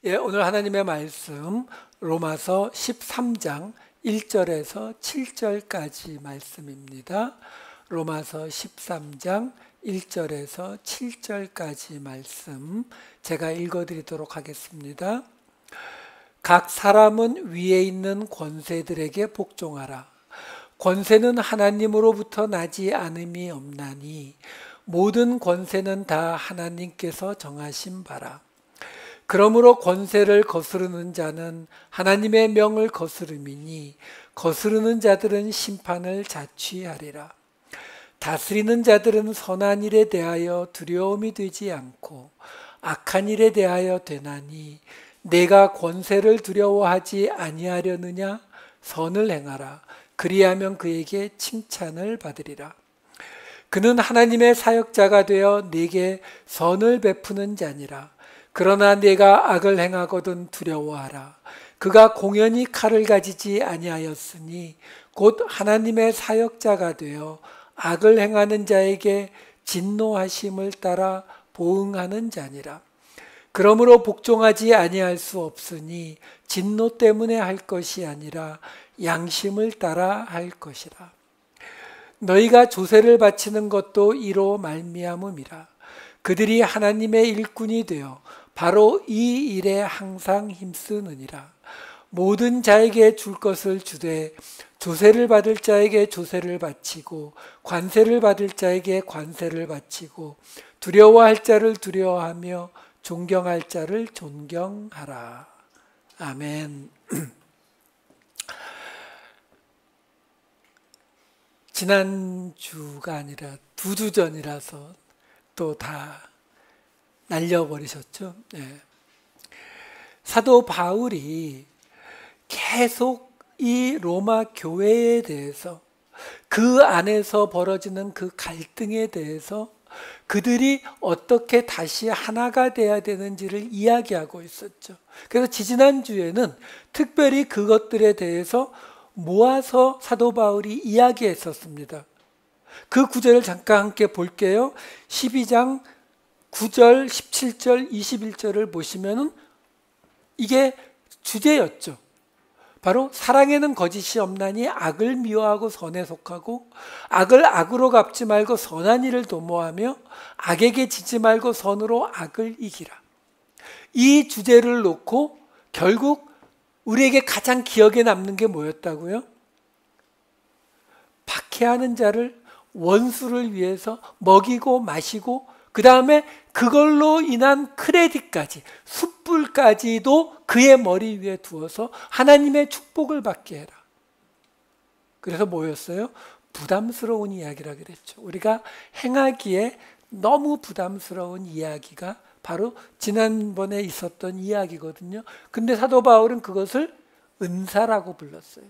오늘 하나님의 말씀 로마서 13장 1절에서 7절까지 말씀입니다. 로마서 13장 1절에서 7절까지 말씀 제가 읽어드리도록 하겠습니다. 각 사람은 위에 있는 권세들에게 복종하라. 권세는 하나님으로부터 나지 않음이 없나니 모든 권세는 다 하나님께서 정하신 바라. 그러므로 권세를 거스르는 자는 하나님의 명을 거스름이니 거스르는 자들은 심판을 자취하리라. 다스리는 자들은 선한 일에 대하여 두려움이 되지 않고 악한 일에 대하여 되나니 내가 권세를 두려워하지 아니하려느냐? 선을 행하라. 그리하면 그에게 칭찬을 받으리라. 그는 하나님의 사역자가 되어 내게 선을 베푸는 자니라. 그러나 내가 악을 행하거든 두려워하라. 그가 공연히 칼을 가지지 아니하였으니 곧 하나님의 사역자가 되어 악을 행하는 자에게 진노하심을 따라 보응하는 자니라. 그러므로 복종하지 아니할 수 없으니 진노 때문에 할 것이 아니라 양심을 따라 할 것이라. 너희가 조세를 바치는 것도 이로 말미암음이라. 그들이 하나님의 일꾼이 되어 바로 이 일에 항상 힘쓰느니라. 모든 자에게 줄 것을 주되 조세를 받을 자에게 조세를 바치고 관세를 받을 자에게 관세를 바치고 두려워할 자를 두려워하며 존경할 자를 존경하라. 아멘. 지난주가 아니라 2주 전이라서 또 다 날려버리셨죠. 네. 사도 바울이 계속 이 로마 교회에 대해서 그 안에서 벌어지는 그 갈등에 대해서 그들이 어떻게 다시 하나가 돼야 되는지를 이야기하고 있었죠. 그래서 지지난주에는 특별히 그것들에 대해서 모아서 사도 바울이 이야기했었습니다. 그 구절을 잠깐 함께 볼게요. 12장 9절, 17절, 21절을 보시면은 이게 주제였죠. 바로 사랑에는 거짓이 없나니 악을 미워하고 선에 속하고 악을 악으로 갚지 말고 선한 일을 도모하며 악에게 지지 말고 선으로 악을 이기라. 이 주제를 놓고 결국 우리에게 가장 기억에 남는 게 뭐였다고요? 박해하는 자를 원수를 위해서 먹이고 마시고 그 다음에 그걸로 인한 크레딧까지 숯불까지도 그의 머리 위에 두어서 하나님의 축복을 받게 해라. 그래서 뭐였어요? 부담스러운 이야기라 그랬죠. 우리가 행하기에 너무 부담스러운 이야기가 바로 지난번에 있었던 이야기거든요. 근데 사도 바울은 그것을 은사라고 불렀어요.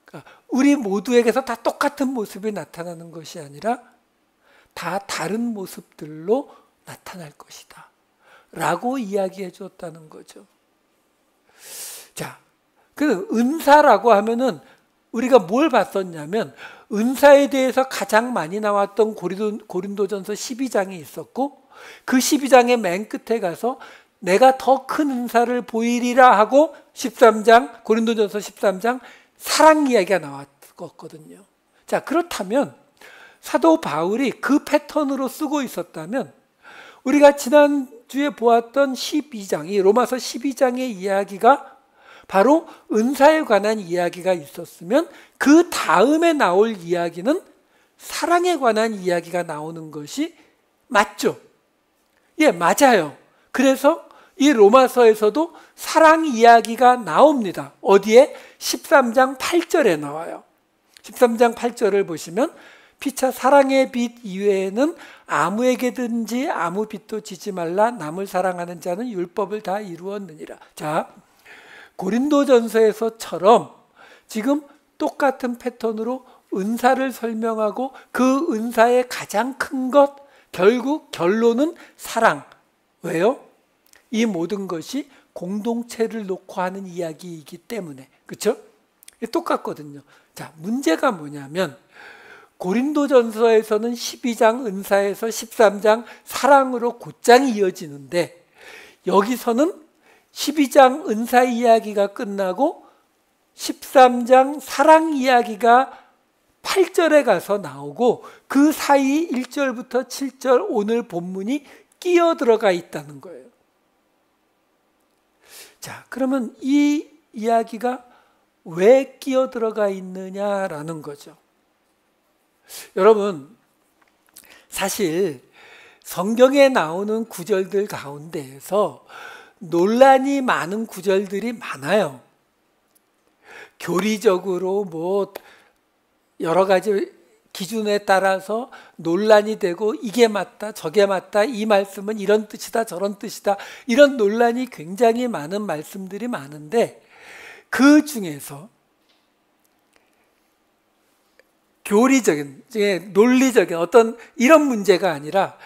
그러니까 우리 모두에게서 다 똑같은 모습이 나타나는 것이 아니라 다 다른 모습들로 나타날 것이다 라고 이야기해 줬다는 거죠. 자, 그 은사라고 하면은 우리가 뭘 봤었냐면 은사에 대해서 가장 많이 나왔던 고린도전서 12장이 있었고 그 12장의 맨 끝에 가서 내가 더 큰 은사를 보이리라 하고 13장 고린도전서 13장 사랑 이야기가 나왔거든요. 자, 그렇다면 사도 바울이 그 패턴으로 쓰고 있었다면 우리가 지난주에 보았던 12장, 이 로마서 12장의 이야기가 바로 은사에 관한 이야기가 있었으면 그 다음에 나올 이야기는 사랑에 관한 이야기가 나오는 것이 맞죠? 예, 맞아요. 그래서 이 로마서에서도 사랑 이야기가 나옵니다. 어디에? 13장 8절에 나와요. 13장 8절을 보시면 피차 사랑의 빚 이외에는 아무에게든지 아무 빚도 지지 말라. 남을 사랑하는 자는 율법을 다 이루었느니라. 자, 고린도전서에서처럼 지금 똑같은 패턴으로 은사를 설명하고 그 은사의 가장 큰 것, 결국 결론은 사랑. 왜요? 이 모든 것이 공동체를 놓고 하는 이야기이기 때문에. 그렇죠? 똑같거든요. 자, 문제가 뭐냐면 고린도전서에서는 12장 은사에서 13장 사랑으로 곧장 이어지는데 여기서는 12장 은사 이야기가 끝나고 13장 사랑 이야기가 8절에 가서 나오고 그 사이 1절부터 7절 오늘 본문이 끼어 들어가 있다는 거예요. 자, 그러면 이 이야기가 왜 끼어 들어가 있느냐라는 거죠. 여러분, 사실 성경에 나오는 구절들 가운데에서 논란이 많은 구절들이 많아요. 교리적으로 뭐 여러 가지 기준에 따라서 논란이 되고 이게 맞다 저게 맞다 이 말씀은 이런 뜻이다 저런 뜻이다 이런 논란이 굉장히 많은 말씀들이 많은데 그 중에서 교리적인, 논리적인 어떤 이런 문제가 아니라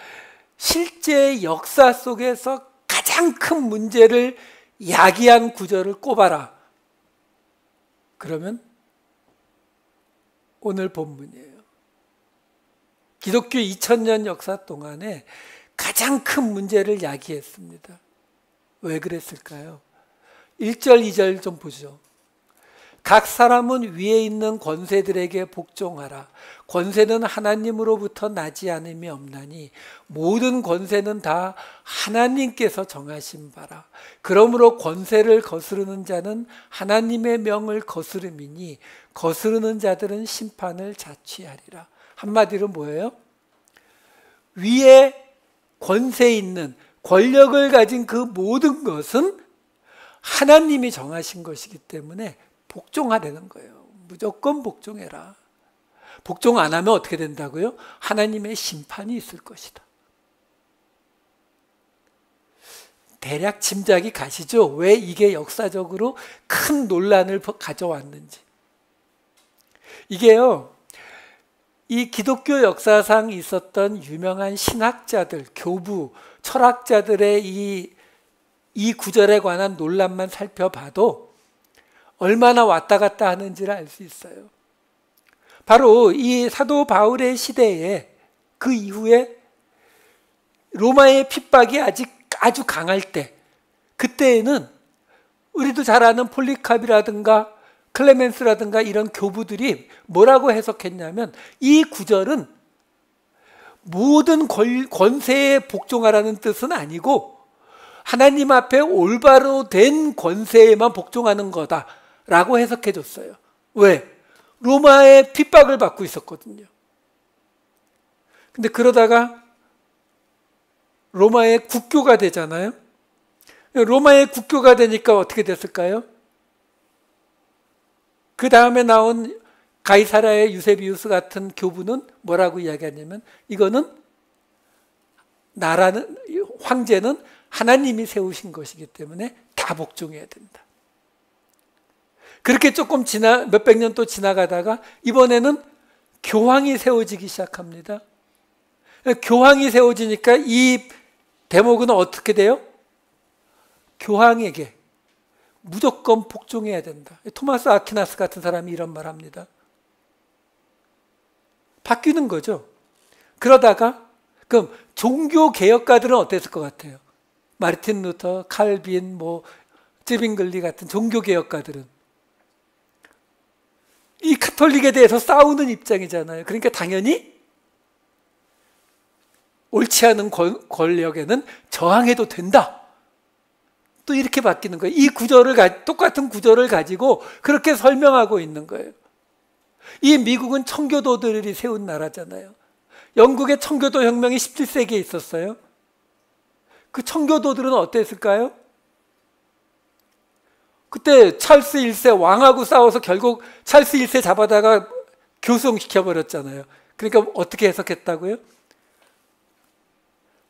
실제 역사 속에서 가장 큰 문제를 야기한 구절을 꼽아라. 그러면 오늘 본문이에요. 기독교 2000년 역사 동안에 가장 큰 문제를 야기했습니다. 왜 그랬을까요? 1절, 2절 좀 보죠. 각 사람은 위에 있는 권세들에게 복종하라. 권세는 하나님으로부터 나지 않음이 없나니 모든 권세는 다 하나님께서 정하신 바라. 그러므로 권세를 거스르는 자는 하나님의 명을 거스름이니 거스르는 자들은 심판을 자취하리라. 한마디로 뭐예요? 위에 권세 있는 권력을 가진 그 모든 것은 하나님이 정하신 것이기 때문에 복종하라는 거예요. 무조건 복종해라. 복종 안 하면 어떻게 된다고요? 하나님의 심판이 있을 것이다. 대략 짐작이 가시죠? 왜 이게 역사적으로 큰 논란을 가져왔는지. 이게요, 이 기독교 역사상 있었던 유명한 신학자들, 교부, 철학자들의 이 구절에 관한 논란만 살펴봐도 얼마나 왔다 갔다 하는지를 알 수 있어요. 바로 이 사도 바울의 시대에 그 이후에 로마의 핍박이 아주 강할 때, 그때에는 우리도 잘 아는 폴리캅이라든가 클레멘스라든가 이런 교부들이 뭐라고 해석했냐면 이 구절은 모든 권세에 복종하라는 뜻은 아니고 하나님 앞에 올바로 된 권세에만 복종하는 거다라고 해석해 줬어요. 왜? 로마의 핍박을 받고 있었거든요. 근데 그러다가 로마의 국교가 되잖아요. 로마의 국교가 되니까 어떻게 됐을까요? 그 다음에 나온 가이사라의 유세비우스 같은 교부는 뭐라고 이야기하냐면 이거는 나라는, 황제는 하나님이 세우신 것이기 때문에 다 복종해야 된다. 그렇게 조금 몇백 년 또 지나가다가 이번에는 교황이 세워지기 시작합니다. 교황이 세워지니까 이 대목은 어떻게 돼요? 교황에게 무조건 복종해야 된다. 토마스 아퀴나스 같은 사람이 이런 말 합니다. 바뀌는 거죠. 그러다가 그럼 종교 개혁가들은 어땠을 것 같아요? 마르틴 루터, 칼빈, 쯔빙글리 같은 종교 개혁가들은 이 카톨릭에 대해서 싸우는 입장이잖아요. 그러니까 당연히 옳지 않은 권력에는 저항해도 된다. 또 이렇게 바뀌는 거예요. 이 구절을 똑같은 구절을 가지고 그렇게 설명하고 있는 거예요. 이 미국은 청교도들이 세운 나라잖아요. 영국의 청교도 혁명이 17세기에 있었어요. 그 청교도들은 어땠을까요? 그때 찰스 1세 왕하고 싸워서 결국 찰스 1세 잡아다가 교송시켜버렸잖아요. 그러니까 어떻게 해석했다고요?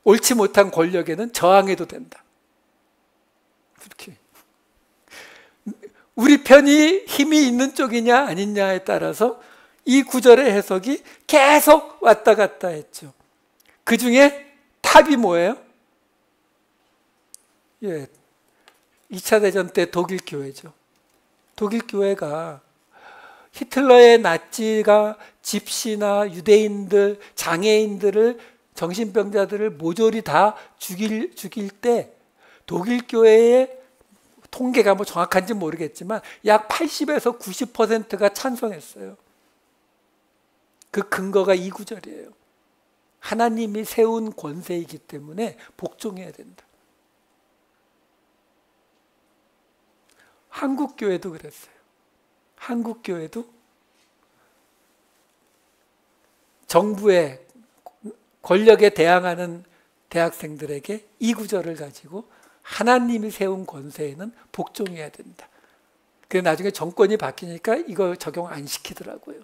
옳지 못한 권력에는 저항해도 된다. 그렇게. 우리 편이 힘이 있는 쪽이냐 아니냐에 따라서 이 구절의 해석이 계속 왔다 갔다 했죠. 그 중에 탑이 뭐예요? 2차 대전 때 독일 교회죠. 독일 교회가 히틀러의 나치가 집시나 유대인들, 장애인들을, 정신병자들을 모조리 다 죽일 때 독일 교회의 통계가 뭐 정확한지 모르겠지만 약 80에서 90%가 찬성했어요. 그 근거가 이 구절이에요. 하나님이 세운 권세이기 때문에 복종해야 된다. 한국 교회도 그랬어요. 한국 교회도 정부의 권력에 대항하는 대학생들에게 이 구절을 가지고 하나님이 세운 권세에는 복종해야 된다. 그래서 나중에 정권이 바뀌니까 이거 적용 안 시키더라고요.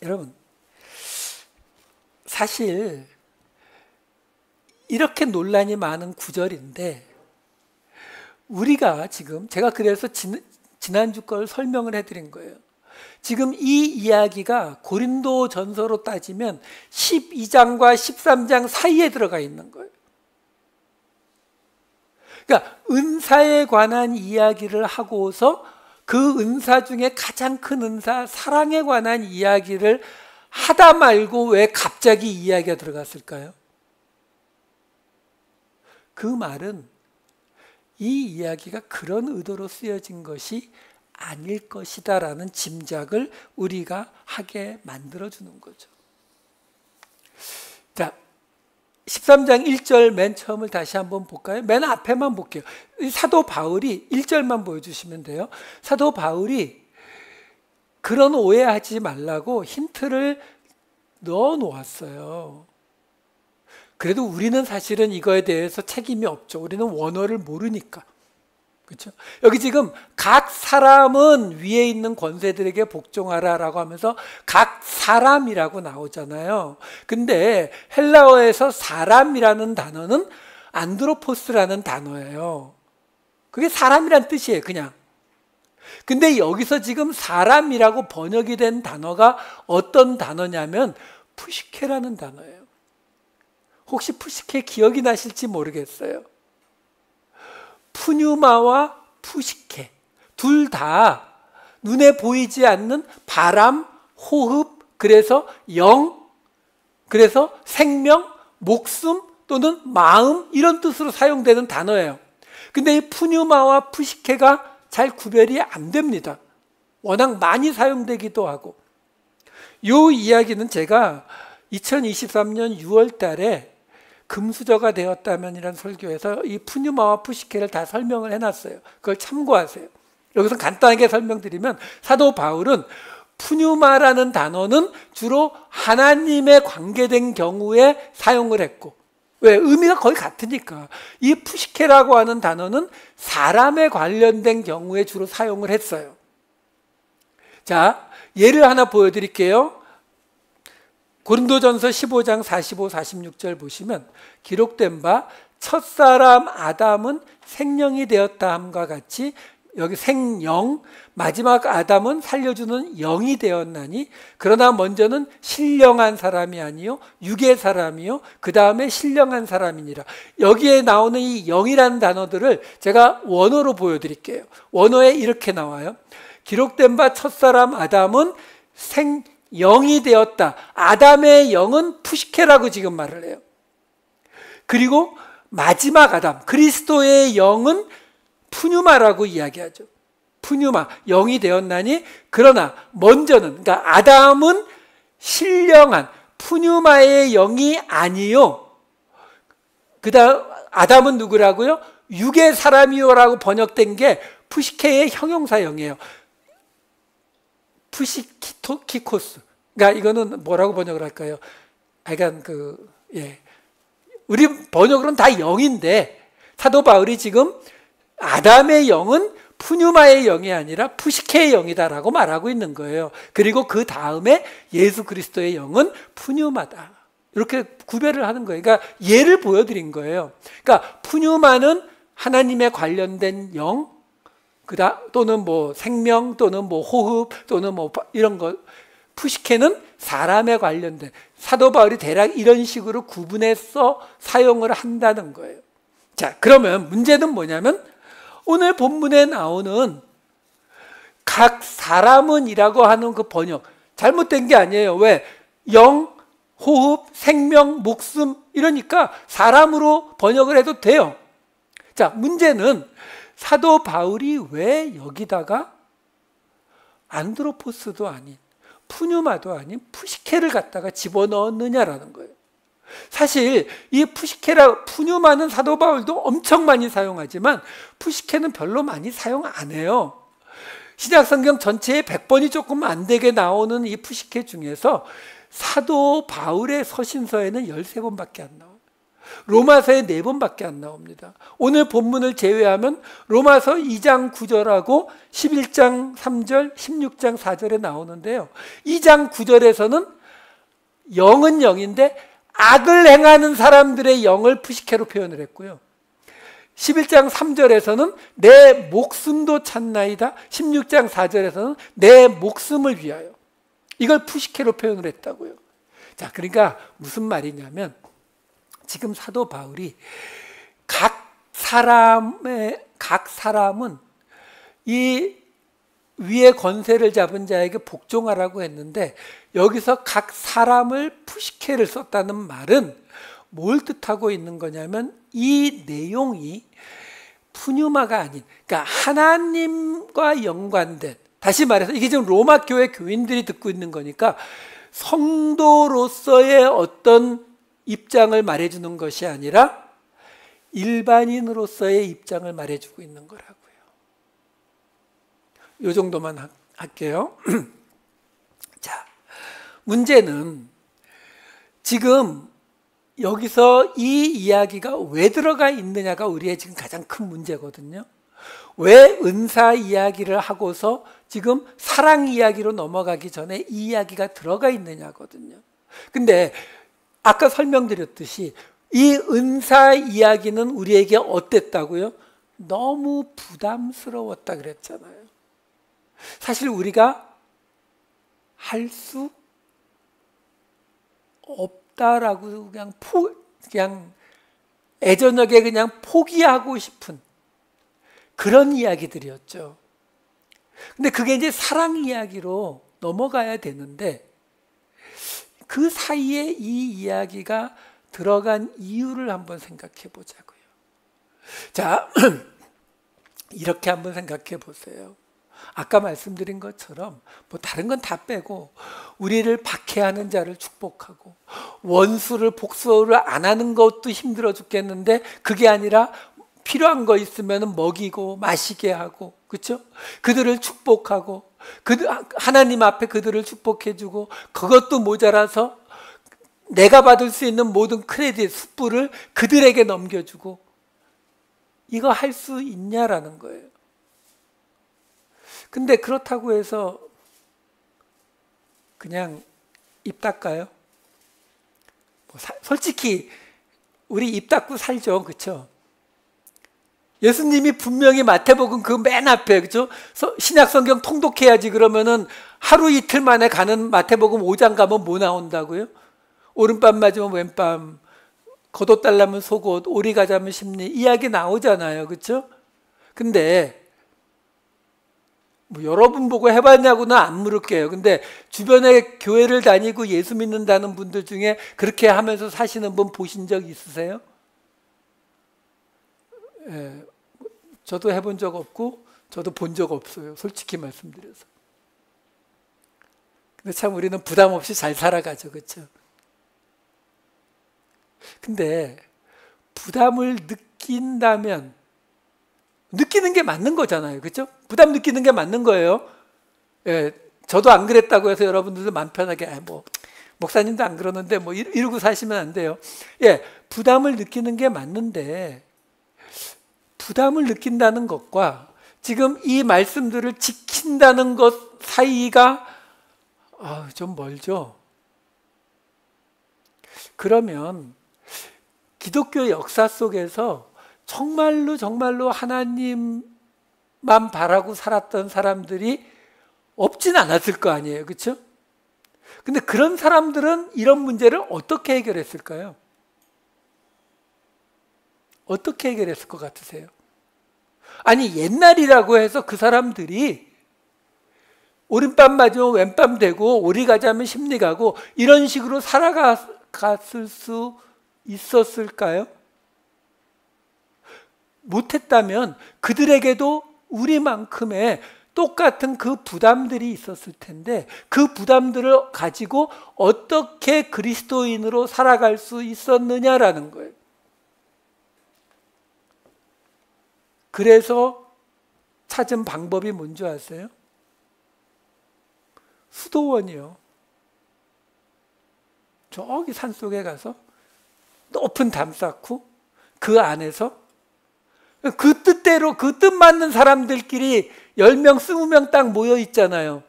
여러분, 사실 이렇게 논란이 많은 구절인데 우리가 지금 제가 그래서 지난주 걸 설명을 해드린 거예요. 지금 이 이야기가 고린도 전서로 따지면 12장과 13장 사이에 들어가 있는 거예요. 그러니까 은사에 관한 이야기를 하고서 그 은사 중에 가장 큰 은사 사랑에 관한 이야기를 하다 말고 왜 갑자기 이야기가 들어갔을까요? 그 말은 이 이야기가 그런 의도로 쓰여진 것이 아닐 것이다 라는 짐작을 우리가 하게 만들어주는 거죠. 자, 13장 1절 맨 처음을 다시 한번 볼까요? 맨 앞에만 볼게요. 사도 바울이 1절만 보여주시면 돼요. 사도 바울이 그런 오해하지 말라고 힌트를 넣어 놓았어요. 그래도 우리는 사실은 이거에 대해서 책임이 없죠. 우리는 원어를 모르니까. 그렇죠? 여기 지금 각 사람은 위에 있는 권세들에게 복종하라라고 하면서 각 사람이라고 나오잖아요. 근데 헬라어에서 사람이라는 단어는 안드로포스라는 단어예요. 그게 사람이란 뜻이에요, 그냥. 근데 여기서 지금 사람이라고 번역이 된 단어가 어떤 단어냐면 푸시케라는 단어예요. 혹시 푸시케 기억이 나실지 모르겠어요. 푸뉴마와 푸시케 둘 다 눈에 보이지 않는 바람, 호흡, 그래서 영, 그래서 생명, 목숨 또는 마음 이런 뜻으로 사용되는 단어예요. 근데 이 푸뉴마와 푸시케가 잘 구별이 안 됩니다. 워낙 많이 사용되기도 하고. 이 이야기는 제가 2023년 6월 달에 금수저가 되었다면이라는 설교에서 이 푸뉴마와 푸시케를 다 설명을 해놨어요. 그걸 참고하세요. 여기서 간단하게 설명드리면 사도 바울은 푸뉴마라는 단어는 주로 하나님에 관계된 경우에 사용을 했고, 왜? 의미가 거의 같으니까. 이 푸시케라고 하는 단어는 사람에 관련된 경우에 주로 사용을 했어요. 자, 예를 하나 보여드릴게요. 고린도전서 15장 45, 46절 보시면 기록된 바 첫사람 아담은 생령이 되었다 함과 같이 여기 생령, 마지막 아담은 살려주는 영이 되었나니 그러나 먼저는 신령한 사람이 아니요 육의 사람이요 그 다음에 신령한 사람이니라. 여기에 나오는 이 영이라는 단어들을 제가 원어로 보여드릴게요. 원어에 이렇게 나와요. 기록된 바 첫사람 아담은 영이 되었다. 아담의 영은 푸시케라고 지금 말을 해요. 그리고 마지막 아담, 그리스도의 영은 푸뉴마라고 이야기하죠. 푸뉴마, 영이 되었나니 그러나 먼저는, 그러니까 아담은 신령한 푸뉴마의 영이 아니요. 그 다음 아담은 누구라고요? 육의 사람이요라고 번역된 게 푸시케의 형용사형이에요. 푸시키코스. 그러니까 이거는 뭐라고 번역을 할까요? 하여간 우리 번역으로는 다 영인데 사도 바울이 지금 아담의 영은 푸뉴마의 영이 아니라 푸시케의 영이다라고 말하고 있는 거예요. 그리고 그 다음에 예수 그리스도의 영은 푸뉴마다. 이렇게 구별을 하는 거예요. 그러니까 예를 보여드린 거예요. 그러니까 푸뉴마는 하나님에 관련된 영, 또는 뭐 생명, 또는 뭐 호흡, 또는 뭐 이런 거. 푸시케는 사람에 관련된. 사도 바울이 대략 이런 식으로 구분해서 사용을 한다는 거예요. 자, 그러면 문제는 뭐냐면 오늘 본문에 나오는 각 사람은 이라고 하는 그 번역 잘못된 게 아니에요. 왜? 영, 호흡, 생명, 목숨 이러니까 사람으로 번역을 해도 돼요. 자, 문제는 사도 바울이 왜 여기다가 안드로포스도 아닌 푸뉴마도 아닌 푸시케를 갖다가 집어넣었느냐라는 거예요. 사실 이 푸뉴마는 사도 바울도 엄청 많이 사용하지만 푸시케는 별로 많이 사용 안 해요. 신약성경 전체에 100번이 조금 안 되게 나오는 이 푸시케 중에서 사도 바울의 서신서에는 13번밖에 안 나와요. 로마서에 4번밖에 안 나옵니다. 오늘 본문을 제외하면 로마서 2장 9절하고 11장 3절, 16장 4절에 나오는데요. 2장 9절에서는 영은 영인데 악을 행하는 사람들의 영을 푸시케로 표현을 했고요. 11장 3절에서는 내 목숨도 찾나이다. 16장 4절에서는 내 목숨을 위하여. 이걸 푸시케로 표현을 했다고요. 자, 그러니까 무슨 말이냐면 지금 사도 바울이 각 사람은 이 위에 권세를 잡은 자에게 복종하라고 했는데 여기서 각 사람을 푸시케를 썼다는 말은 뭘 뜻하고 있는 거냐면 이 내용이 푸뉴마가 아닌, 그러니까 하나님과 연관된, 다시 말해서 이게 지금 로마 교회 교인들이 듣고 있는 거니까 성도로서의 어떤 입장을 말해주는 것이 아니라 일반인으로서의 입장을 말해주고 있는 거라고요. 이 정도만 할게요. 자, 문제는 지금 여기서 이 이야기가 왜 들어가 있느냐가 우리의 지금 가장 큰 문제거든요. 왜 은사 이야기를 하고서 지금 사랑 이야기로 넘어가기 전에 이 이야기가 들어가 있느냐거든요. 근데 아까 설명드렸듯이 이 은사 이야기는 우리에게 어땠다고요? 너무 부담스러웠다 그랬잖아요. 사실 우리가 할 수 없다라고 그냥 애저녁에 그냥 포기하고 싶은 그런 이야기들이었죠. 근데 그게 이제 사랑 이야기로 넘어가야 되는데 그 사이에 이 이야기가 들어간 이유를 한번 생각해 보자고요. 자, 이렇게 한번 생각해 보세요. 아까 말씀드린 것처럼 뭐 다른 건 다 빼고 우리를 박해하는 자를 축복하고 원수를 복수를 안 하는 것도 힘들어 죽겠는데 그게 아니라 필요한 거 있으면 먹이고 마시게 하고, 그렇죠? 그들을 축복하고 하나님 앞에 그들을 축복해주고 그것도 모자라서 내가 받을 수 있는 모든 크레딧, 숯불을 그들에게 넘겨주고 이거 할 수 있냐라는 거예요. 근데 그렇다고 해서 그냥 입 닦아요? 솔직히 우리 입 닦고 살죠, 그렇죠? 예수님이 분명히 마태복음 그 맨 앞에, 그렇죠? 신약성경 통독해야지 그러면은 하루 이틀 만에 가는 마태복음 5장 가면 뭐 나온다고요? 오른밤 맞으면 왼밤, 겉옷 달라면 속옷, 오리 가자면 심리, 이야기 나오잖아요, 그렇죠? 근데 뭐 여러분 보고 해봤냐고는 안 물을게요. 근데 주변에 교회를 다니고 예수 믿는다는 분들 중에 그렇게 하면서 사시는 분 보신 적 있으세요? 예, 저도 해본 적 없고 저도 본 적 없어요. 솔직히 말씀드려서. 근데 참 우리는 부담 없이 잘 살아가죠, 그렇죠? 근데 부담을 느낀다면 느끼는 게 맞는 거잖아요, 그렇죠? 부담 느끼는 게 맞는 거예요. 예, 저도 안 그랬다고 해서 여러분들도 마음 편하게 뭐 목사님도 안 그러는데 뭐 이러고 사시면 안 돼요. 예, 부담을 느끼는 게 맞는데 부담을 느낀다는 것과 지금 이 말씀들을 지킨다는 것 사이가 좀 멀죠. 그러면 기독교 역사 속에서 정말로 하나님만 바라고 살았던 사람들이 없진 않았을 거 아니에요, 그렇죠? 근데 그런 사람들은 이런 문제를 어떻게 해결했을까요? 어떻게 해결했을 것 같으세요? 아니, 옛날이라고 해서 그 사람들이 오른밤 맞으면 왼밤 되고 오리 가자면 심리 가고 이런 식으로 살아갔을 수 있었을까요? 못했다면 그들에게도 우리만큼의 똑같은 그 부담들이 있었을 텐데 그 부담들을 가지고 어떻게 그리스도인으로 살아갈 수 있었느냐라는 거예요. 그래서 찾은 방법이 뭔지 아세요? 수도원이요. 저기 산속에 가서 높은 담 쌓고 그 안에서 그 뜻대로 그 뜻 맞는 사람들끼리 10명, 20명 딱 모여 있잖아요.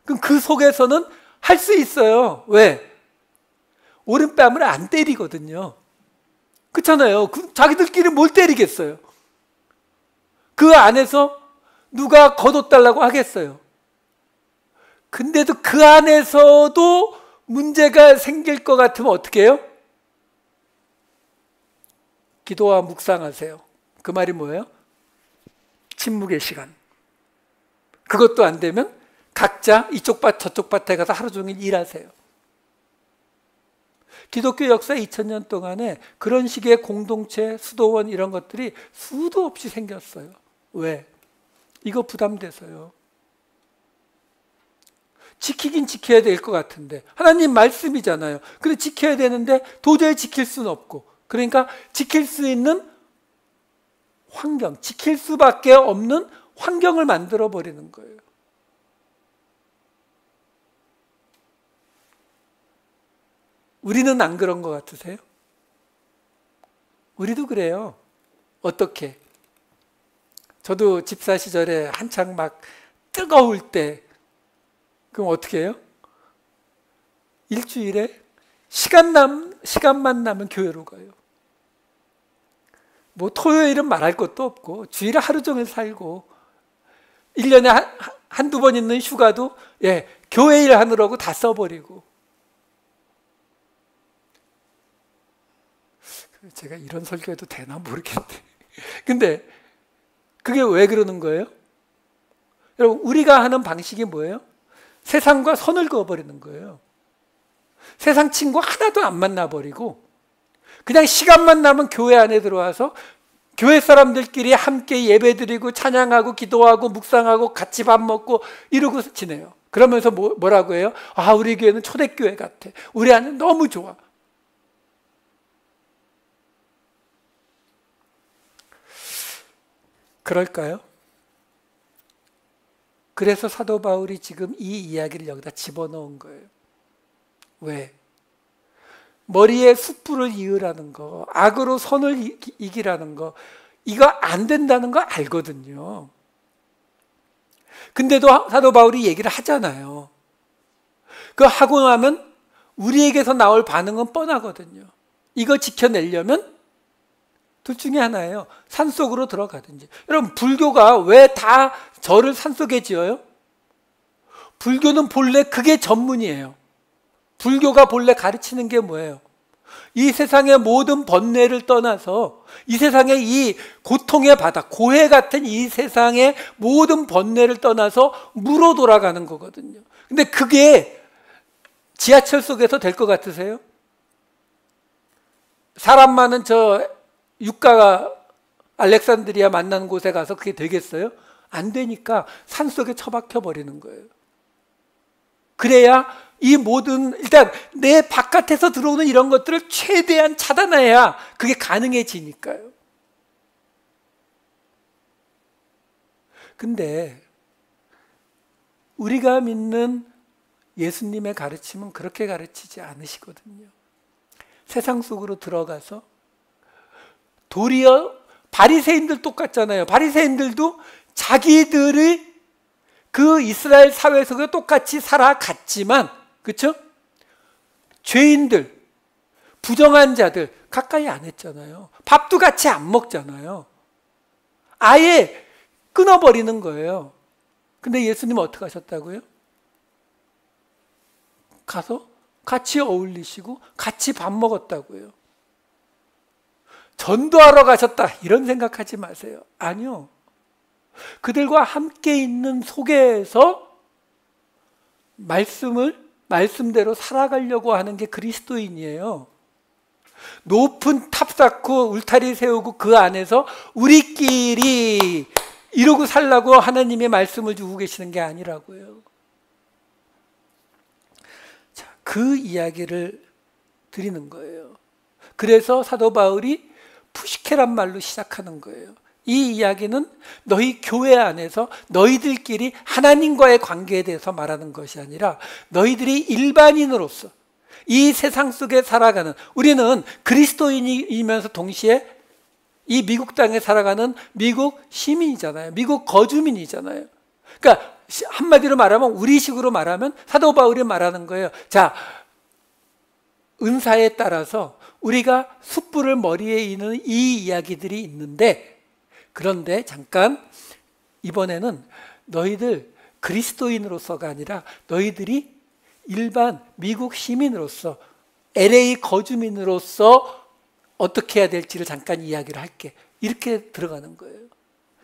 그럼 그 속에서는 할 수 있어요. 왜? 오른뺨을 안 때리거든요. 그렇잖아요. 자기들끼리 뭘 때리겠어요? 그 안에서 누가 걷어달라고 하겠어요? 근데도 그 안에서도 문제가 생길 것 같으면 어떻게 해요? 기도와 묵상하세요. 그 말이 뭐예요? 침묵의 시간. 그것도 안 되면 각자 이쪽 밭 저쪽 밭에 가서 하루 종일 일하세요. 기독교 역사 2000년 동안에 그런 식의 공동체, 수도원 이런 것들이 수도 없이 생겼어요. 왜? 이거 부담돼서요. 지키긴 지켜야 될 것 같은데 하나님 말씀이잖아요. 근데 지켜야 되는데 도저히 지킬 수는 없고 그러니까 지킬 수 있는 환경, 지킬 수밖에 없는 환경을 만들어 버리는 거예요. 우리는 안 그런 것 같으세요? 우리도 그래요. 어떻게? 저도 집사 시절에 한창 막 뜨거울 때 그럼 어떻게 해요? 일주일에 시간만 나면 교회로 가요. 뭐 토요일은 말할 것도 없고 주일에 하루 종일 살고 1년에 한두 번 있는 휴가도 교회 일 하느라고 다 써버리고. 제가 이런 설교해도 되나 모르겠는데 근데 그게 왜 그러는 거예요? 여러분 우리가 하는 방식이 뭐예요? 세상과 선을 그어버리는 거예요. 세상 친구 하나도 안 만나버리고 그냥 시간만 나면 교회 안에 들어와서 교회 사람들끼리 함께 예배드리고 찬양하고 기도하고 묵상하고 같이 밥 먹고 이러고 지내요. 그러면서 뭐라고 해요? 아, 우리 교회는 초대교회 같아. 우리 안은 너무 좋아. 그럴까요? 그래서 사도 바울이 지금 이 이야기를 여기다 집어넣은 거예요. 왜? 머리에 숯불을 이으라는 거, 악으로 선을 이기라는 거, 이거 안 된다는 거 알거든요. 근데도 사도 바울이 얘기를 하잖아요. 그거 하고 나면 우리에게서 나올 반응은 뻔하거든요. 이거 지켜내려면 둘 중에 하나예요. 산속으로 들어가든지. 여러분 불교가 왜 다 절을 산속에 지어요? 불교는 본래 그게 전문이에요. 불교가 본래 가르치는 게 뭐예요? 이 세상의 모든 번뇌를 떠나서 이 세상의 이 고통의 바다, 고해 같은 이 세상의 모든 번뇌를 떠나서 무로 돌아가는 거거든요. 근데 그게 지하철 속에서 될 것 같으세요? 사람 많은 저 유가가 알렉산드리아 만나는 곳에 가서 그게 되겠어요? 안 되니까 산속에 처박혀 버리는 거예요. 그래야 이 모든 일단 내 바깥에서 들어오는 이런 것들을 최대한 차단해야 그게 가능해지니까요. 근데 우리가 믿는 예수님의 가르침은 그렇게 가르치지 않으시거든요. 세상 속으로 들어가서 도리어 바리새인들 똑같잖아요. 바리새인들도 자기들이 그 이스라엘 사회 속에 똑같이 살아갔지만, 그렇죠? 죄인들, 부정한 자들 가까이 안 했잖아요. 밥도 같이 안 먹잖아요. 아예 끊어버리는 거예요. 근데 예수님은 어떻게 하셨다고요? 가서 같이 어울리시고 같이 밥 먹었다고요. 전도하러 가셨다 이런 생각하지 마세요. 아니요. 그들과 함께 있는 속에서 말씀대로 살아가려고 하는 게 그리스도인이에요. 높은 탑 쌓고 울타리 세우고 그 안에서 우리끼리 이러고 살라고 하나님의 말씀을 주고 계시는 게 아니라고요. 자, 그 이야기를 드리는 거예요. 그래서 사도 바울이 푸시케란 말로 시작하는 거예요. 이 이야기는 너희 교회 안에서 너희들끼리 하나님과의 관계에 대해서 말하는 것이 아니라 너희들이 일반인으로서 이 세상 속에 살아가는, 우리는 그리스도인이면서 동시에 이 미국 땅에 살아가는 미국 시민이잖아요. 미국 거주민이잖아요. 그러니까 한마디로 말하면, 우리식으로 말하면 사도 바울이 말하는 거예요. 자, 은사에 따라서 우리가 숯불을 머리에 이는 이 이야기들이 있는데, 그런데 잠깐 이번에는 너희들 그리스도인으로서가 아니라 너희들이 일반 미국 시민으로서, LA 거주민으로서 어떻게 해야 될지를 잠깐 이야기를 할게. 이렇게 들어가는 거예요.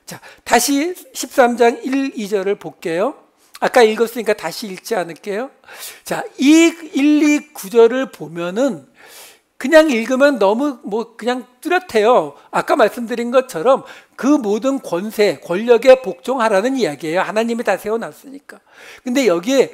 자, 다시 13장 1, 2절을 볼게요. 아까 읽었으니까 다시 읽지 않을게요. 자, 이 1, 2 구절을 보면은 그냥 읽으면 너무 그냥 뚜렷해요. 아까 말씀드린 것처럼 그 모든 권세, 권력에 복종하라는 이야기예요. 하나님이 다 세워놨으니까. 근데 여기에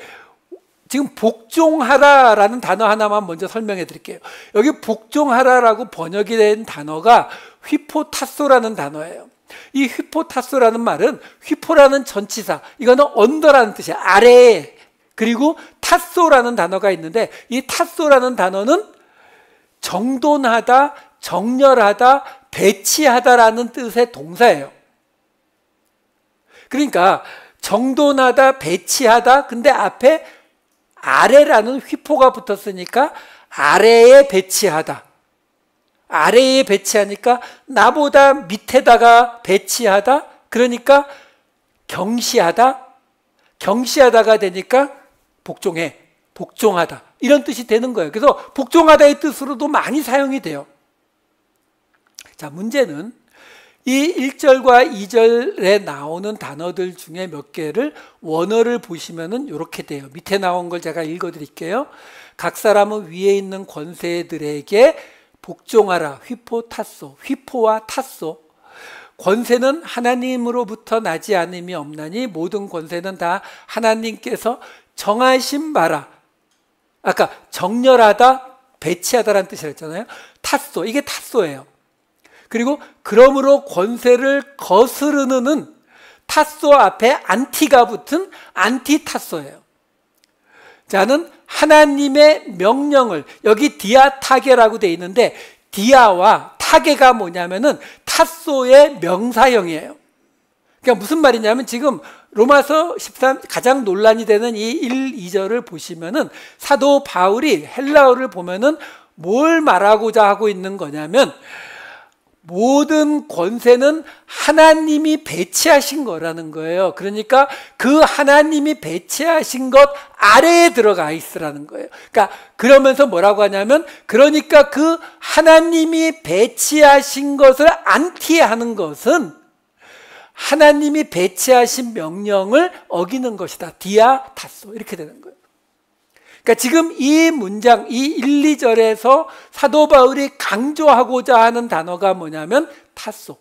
지금 복종하라라는 단어 하나만 먼저 설명해 드릴게요. 여기 복종하라라고 번역이 된 단어가 휘포타소라는 단어예요. 이 휘포타소라는 말은, 휘포라는 전치사, 이거는 언더라는 뜻이에요. 아래에. 그리고 타소라는 단어가 있는데, 이 타소라는 단어는 정돈하다, 정렬하다, 배치하다라는 뜻의 동사예요. 그러니까 정돈하다, 배치하다, 근데 앞에 아래라는 휘포가 붙었으니까 아래에 배치하다. 아래에 배치하니까 나보다 밑에다가 배치하다. 그러니까 경시하다. 경시하다가 되니까 복종해. 복종하다. 이런 뜻이 되는 거예요. 그래서 복종하다의 뜻으로도 많이 사용이 돼요. 자, 문제는 이 1절과 2절에 나오는 단어들 중에 몇 개를 원어를 보시면은 이렇게 돼요. 밑에 나온 걸 제가 읽어 드릴게요. 각 사람은 위에 있는 권세들에게 복종하라. 휘포타소. 휘포와 타소. 권세는 하나님으로부터 나지 않음이 없나니 모든 권세는 다 하나님께서 정하신 바라. 아까 정렬하다, 배치하다라는 뜻이라 했잖아요. 타소. 이게 타소예요. 그리고 그러므로 권세를 거스르는 타소 앞에 안티가 붙은 안티타소예요. 자는 하나님의 명령을, 여기 디아타게라고 되어 있는데 디아와 타게가 뭐냐면은 타소의 명사형이에요. 그러니까 무슨 말이냐면 지금 로마서 13 가장 논란이 되는 이 1, 2절을 보시면은 사도 바울이 헬라어를 보면은 뭘 말하고자 하고 있는 거냐면 모든 권세는 하나님이 배치하신 거라는 거예요. 그러니까 그 하나님이 배치하신 것 아래에 들어가 있으라는 거예요. 그러니까 그러면서 뭐라고 하냐면, 그러니까 그 하나님이 배치하신 것을 안티하는 것은 하나님이 배치하신 명령을 어기는 것이다. 디아타소. 이렇게 되는 거예요. 그러니까 지금 이 문장, 이 1, 2절에서 사도 바울이 강조하고자 하는 단어가 뭐냐면 타소.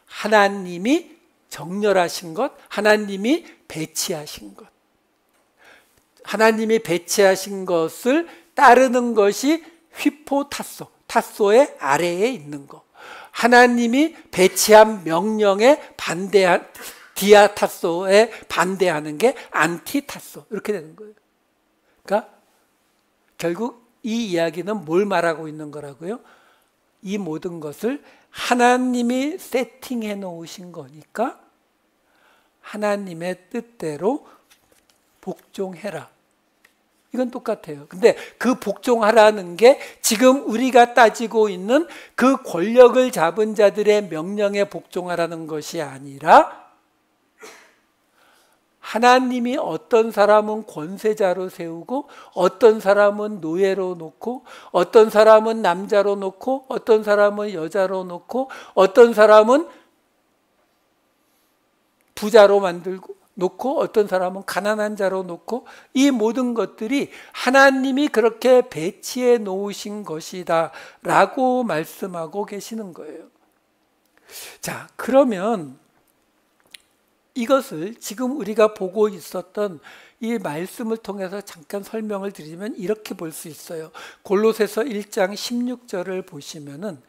하나님이 정렬하신 것, 하나님이 배치하신 것. 하나님이 배치하신 것을 따르는 것이 휘포타소, 타소의 아래에 있는 것. 하나님이 배치한 명령에 반대한, 디아타소에 반대하는 게 안티타소. 이렇게 되는 거예요. 그러니까 결국 이 이야기는 뭘 말하고 있는 거라고요? 이 모든 것을 하나님이 세팅해 놓으신 거니까 하나님의 뜻대로 복종해라. 이건 똑같아요. 근데 그 복종하라는 게 지금 우리가 따지고 있는 그 권력을 잡은 자들의 명령에 복종하라는 것이 아니라, 하나님이 어떤 사람은 권세자로 세우고 어떤 사람은 노예로 놓고 어떤 사람은 남자로 놓고 어떤 사람은 여자로 놓고 어떤 사람은 부자로 만들고 놓고 어떤 사람은 가난한 자로 놓고 이 모든 것들이 하나님이 그렇게 배치해 놓으신 것이다 라고 말씀하고 계시는 거예요. 자, 그러면 이것을 지금 우리가 보고 있었던 이 말씀을 통해서 잠깐 설명을 드리면 이렇게 볼 수 있어요. 골로새서 1장 16절을 보시면은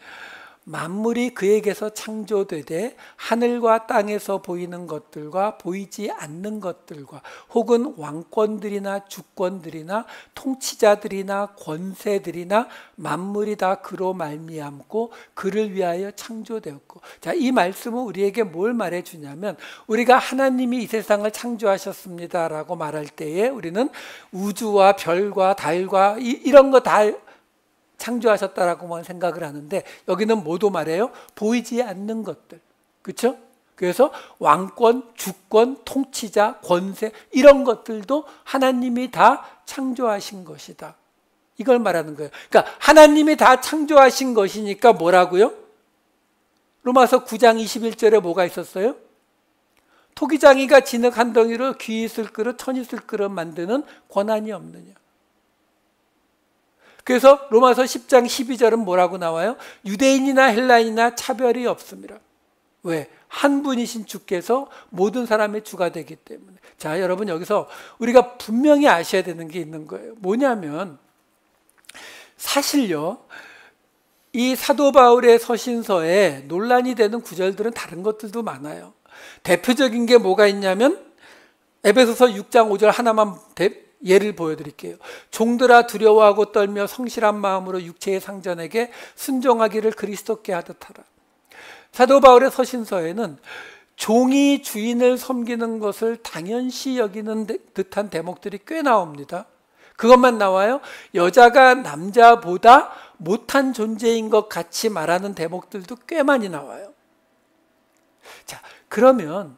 만물이 그에게서 창조되되 하늘과 땅에서 보이는 것들과 보이지 않는 것들과 혹은 왕권들이나 주권들이나 통치자들이나 권세들이나 만물이 다 그로 말미암고 그를 위하여 창조되었고. 자, 이 말씀은 우리에게 뭘 말해주냐면 우리가 하나님이 이 세상을 창조하셨습니다 라고 말할 때에 우리는 우주와 별과 달과 이런 거 다 창조하셨다라고만 생각을 하는데 여기는 뭐도 말해요? 보이지 않는 것들. 그렇죠? 그래서 왕권, 주권, 통치자, 권세 이런 것들도 하나님이 다 창조하신 것이다. 이걸 말하는 거예요. 그러니까 하나님이 다 창조하신 것이니까 뭐라고요? 로마서 9장 21절에 뭐가 있었어요? 토기장이가 진흙 한 덩이로 귀 있을 그릇, 천 있을 그릇 만드는 권한이 없느냐. 그래서 로마서 10장 12절은 뭐라고 나와요? 유대인이나 헬라인이나 차별이 없습니다. 왜? 한 분이신 주께서 모든 사람의 주가 되기 때문에. 자, 여러분 여기서 우리가 분명히 아셔야 되는 게 있는 거예요. 뭐냐면 사실요, 이 사도 바울의 서신서에 논란이 되는 구절들은 다른 것들도 많아요. 대표적인 게 뭐가 있냐면 에베소서 6장 5절 하나만 예를 보여드릴게요. 종들아 두려워하고 떨며 성실한 마음으로 육체의 상전에게 순종하기를 그리스도께 하듯 하라. 사도 바울의 서신서에는 종이 주인을 섬기는 것을 당연시 여기는 듯한 대목들이 꽤 나옵니다. 그것만 나와요? 여자가 남자보다 못한 존재인 것 같이 말하는 대목들도 꽤 많이 나와요. 자, 그러면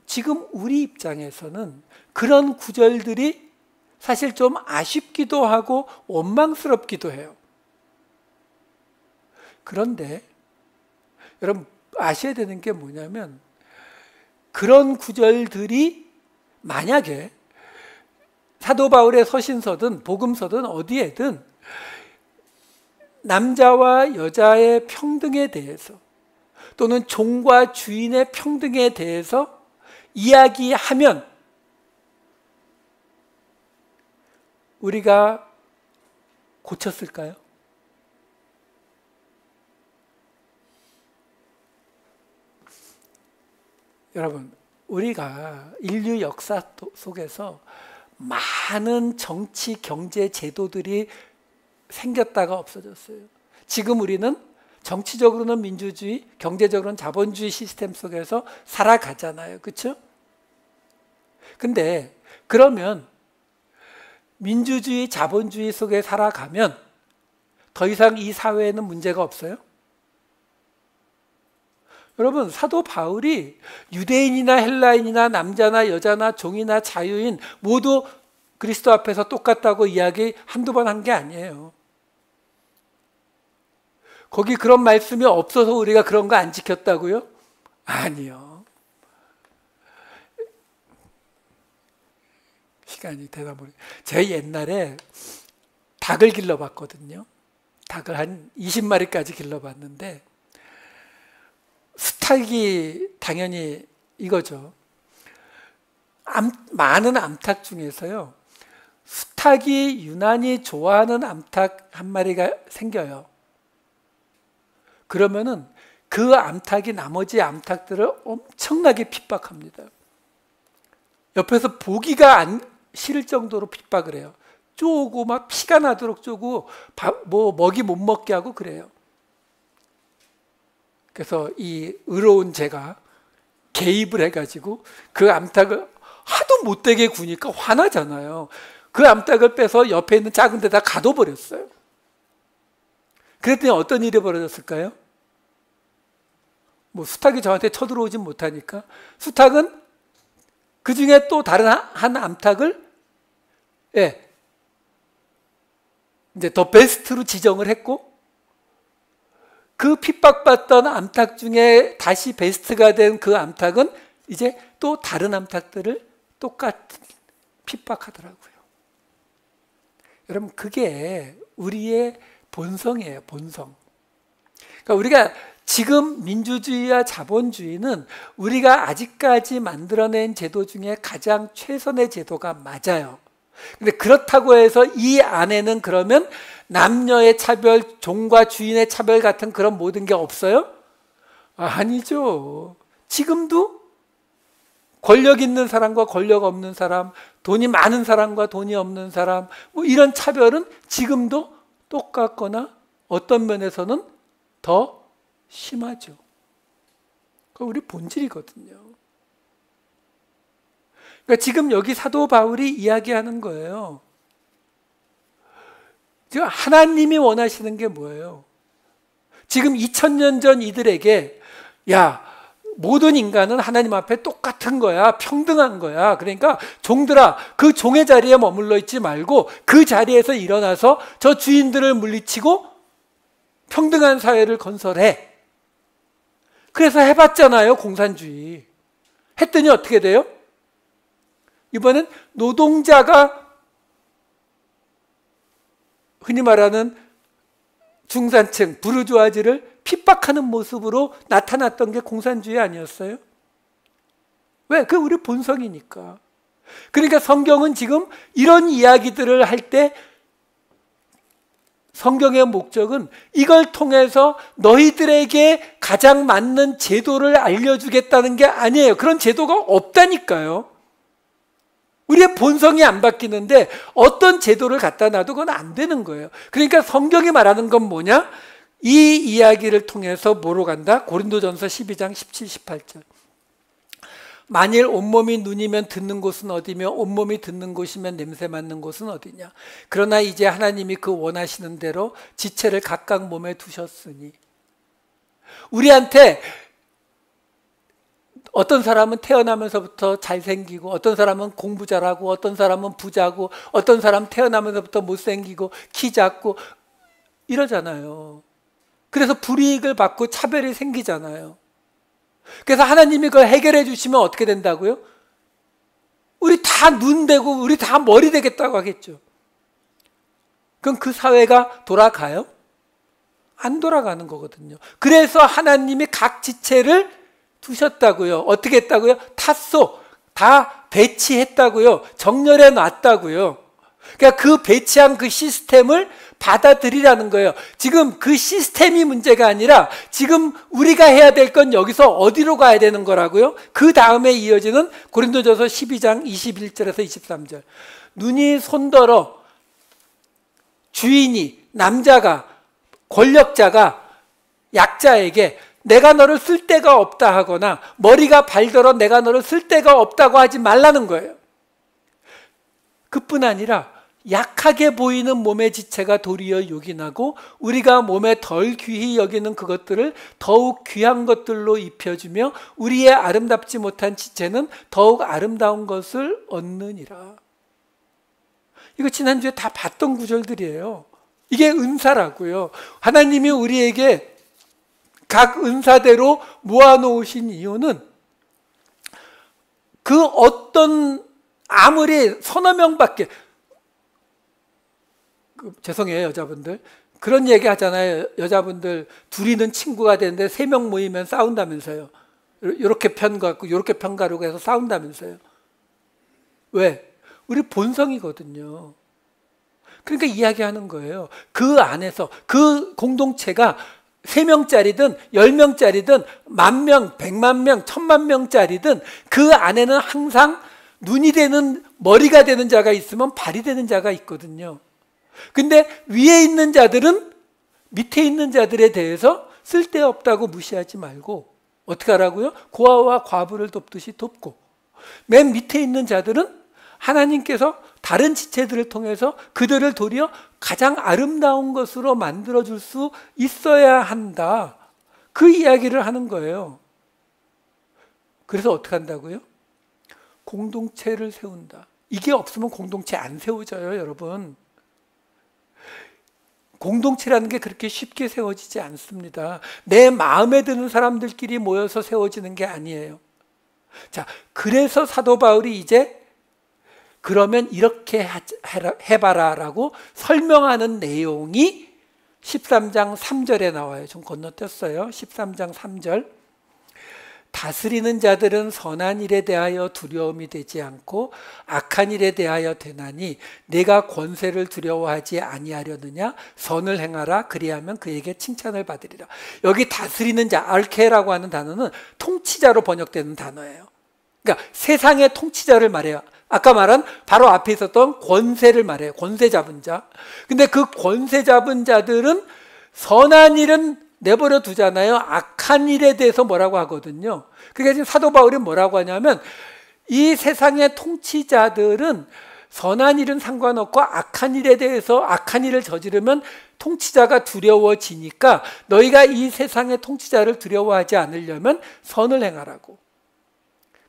지금 우리 입장에서는 그런 구절들이 사실 좀 아쉽기도 하고 원망스럽기도 해요. 그런데 여러분 아셔야 되는 게 뭐냐면 그런 구절들이 만약에 사도 바울의 서신서든 복음서든 어디에든 남자와 여자의 평등에 대해서 또는 종과 주인의 평등에 대해서 이야기하면 우리가 고쳤을까요? 여러분, 우리가 인류 역사 속에서 많은 정치, 경제 제도들이 생겼다가 없어졌어요. 지금 우리는 정치적으로는 민주주의, 경제적으로는 자본주의 시스템 속에서 살아가잖아요. 그렇죠? 근데 그러면 민주주의, 자본주의 속에 살아가면 더 이상 이 사회에는 문제가 없어요? 여러분, 사도 바울이 유대인이나 헬라인이나 남자나 여자나 종이나 자유인 모두 그리스도 앞에서 똑같다고 이야기 한두 번 한 게 아니에요. 거기 그런 말씀이 없어서 우리가 그런 거 안 지켰다고요? 아니요. 시간이 되다 보니 제가 옛날에 닭을 길러봤거든요. 닭을 한 20마리까지 길러봤는데 수탉이 당연히 이거죠. 많은 암탉 중에서요, 수탉이 유난히 좋아하는 암탉 한 마리가 생겨요. 그러면은 그 암탉이 나머지 암탉들을 엄청나게 핍박합니다. 옆에서 보기가 싫을 정도로 핍박을 해요. 쪼고 막 피가 나도록 쪼고 먹이 못 먹게 하고 그래요. 그래서 이 의로운 제가 개입을 해가지고 그 암탉을 하도 못되게 구니까 화나잖아요. 그 암탉을 빼서 옆에 있는 작은 데다 가둬버렸어요. 그랬더니 어떤 일이 벌어졌을까요? 수탉이 저한테 쳐들어오진 못하니까 수탉은 그 중에 또 다른 한 암탉을 이제 더 베스트로 지정을 했고, 그 핍박받던 암탉 중에 다시 베스트가 된 그 암탉은 이제 또 다른 암탉들을 똑같이 핍박하더라고요. 여러분, 그게 우리의 본성이에요, 본성. 그러니까 우리가 지금 민주주의와 자본주의는 우리가 아직까지 만들어낸 제도 중에 가장 최선의 제도가 맞아요. 근데 그렇다고 해서 이 안에는 그러면 남녀의 차별, 종과 주인의 차별 같은 그런 모든 게 없어요? 아니죠. 지금도 권력 있는 사람과 권력 없는 사람, 돈이 많은 사람과 돈이 없는 사람, 뭐 이런 차별은 지금도 똑같거나 어떤 면에서는 더 심하죠. 그건 우리 본질이거든요. 그러니까 지금 여기 사도 바울이 이야기하는 거예요. 지금 하나님이 원하시는 게 뭐예요? 지금 2000년 전 이들에게 야, 모든 인간은 하나님 앞에 똑같은 거야, 평등한 거야. 그러니까 종들아, 그 종의 자리에 머물러 있지 말고 그 자리에서 일어나서 저 주인들을 물리치고 평등한 사회를 건설해. 그래서 해봤잖아요, 공산주의. 했더니 어떻게 돼요? 이번엔 노동자가 흔히 말하는 중산층, 부르주아지를 핍박하는 모습으로 나타났던 게 공산주의 아니었어요? 왜? 그게 우리 본성이니까. 그러니까 성경은 지금 이런 이야기들을 할 때 성경의 목적은 이걸 통해서 너희들에게 가장 맞는 제도를 알려주겠다는 게 아니에요. 그런 제도가 없다니까요. 우리의 본성이 안 바뀌는데 어떤 제도를 갖다 놔도 그건 안 되는 거예요. 그러니까 성경이 말하는 건 뭐냐? 이 이야기를 통해서 뭐로 간다? 고린도전서 12장 17, 18절. 만일 온몸이 눈이면 듣는 곳은 어디며 온몸이 듣는 곳이면 냄새 맡는 곳은 어디냐. 그러나 이제 하나님이 그 원하시는 대로 지체를 각각 몸에 두셨으니. 우리한테 어떤 사람은 태어나면서부터 잘생기고 어떤 사람은 공부 잘하고 어떤 사람은 부자고 어떤 사람은 태어나면서부터 못생기고 키 작고 이러잖아요. 그래서 불이익을 받고 차별이 생기잖아요. 그래서 하나님이 그걸 해결해 주시면 어떻게 된다고요? 우리 다 눈 되고 우리 다 머리 되겠다고 하겠죠. 그럼 그 사회가 돌아가요? 안 돌아가는 거거든요. 그래서 하나님이 각 지체를 두셨다고요. 어떻게 했다고요? 탔소, 다 배치했다고요. 정렬해 놨다고요. 그러니까 그 배치한 그 시스템을 받아들이라는 거예요. 지금 그 시스템이 문제가 아니라 지금 우리가 해야 될 건 여기서 어디로 가야 되는 거라고요? 그 다음에 이어지는 고린도전서 12장 21절에서 23절. 눈이 손더러 주인이, 남자가, 권력자가 약자에게 내가 너를 쓸 데가 없다 하거나 머리가 발더러 내가 너를 쓸 데가 없다고 하지 말라는 거예요. 그뿐 아니라 약하게 보이는 몸의 지체가 도리어 요긴하고 우리가 몸에 덜 귀히 여기는 그것들을 더욱 귀한 것들로 입혀주며 우리의 아름답지 못한 지체는 더욱 아름다운 것을 얻느니라. 이거 지난주에 다 봤던 구절들이에요. 이게 은사라고요. 하나님이 우리에게 각 은사대로 모아놓으신 이유는 그 어떤 아무리 서너 명밖에 죄송해요 여자분들 그런 얘기 하잖아요. 여자분들 둘이는 친구가 되는데 3명 모이면 싸운다면서요. 이렇게 편 갖고 이렇게 편 가르고 해서 싸운다면서요. 왜? 우리 본성이거든요. 그러니까 이야기하는 거예요. 그 안에서 그 공동체가 3명짜리든 10명짜리든 10,000명, 1,000,000명, 1,000,000명짜리든 그 안에는 항상 눈이 되는 머리가 되는 자가 있으면 발이 되는 자가 있거든요. 근데 위에 있는 자들은 밑에 있는 자들에 대해서 쓸데없다고 무시하지 말고 어떻게 하라고요? 고아와 과부를 돕듯이 돕고 맨 밑에 있는 자들은 하나님께서 다른 지체들을 통해서 그들을 도리어 가장 아름다운 것으로 만들어줄 수 있어야 한다. 그 이야기를 하는 거예요. 그래서 어떻게 한다고요? 공동체를 세운다. 이게 없으면 공동체 안 세워져요, 여러분. 공동체라는 게 그렇게 쉽게 세워지지 않습니다. 내 마음에 드는 사람들끼리 모여서 세워지는 게 아니에요. 자, 그래서 사도 바울이 이제 그러면 이렇게 해봐라 라고 설명하는 내용이 13장 3절에 나와요. 좀 건너뛰었어요. 13장 3절. 다스리는 자들은 선한 일에 대하여 두려움이 되지 않고 악한 일에 대하여 되나니 내가 권세를 두려워하지 아니하려느냐. 선을 행하라. 그리하면 그에게 칭찬을 받으리라. 여기 다스리는 자, 알케라고 하는 단어는 통치자로 번역되는 단어예요. 그러니까 세상의 통치자를 말해요. 아까 말한 바로 앞에 있었던 권세를 말해요. 권세 잡은 자. 근데 그 권세 잡은 자들은 선한 일은 내버려 두잖아요. 악한 일에 대해서 뭐라고 하거든요. 그러니까 지금 사도 바울이 뭐라고 하냐면 이 세상의 통치자들은 선한 일은 상관없고 악한 일에 대해서 악한 일을 저지르면 통치자가 두려워지니까 너희가 이 세상의 통치자를 두려워하지 않으려면 선을 행하라고.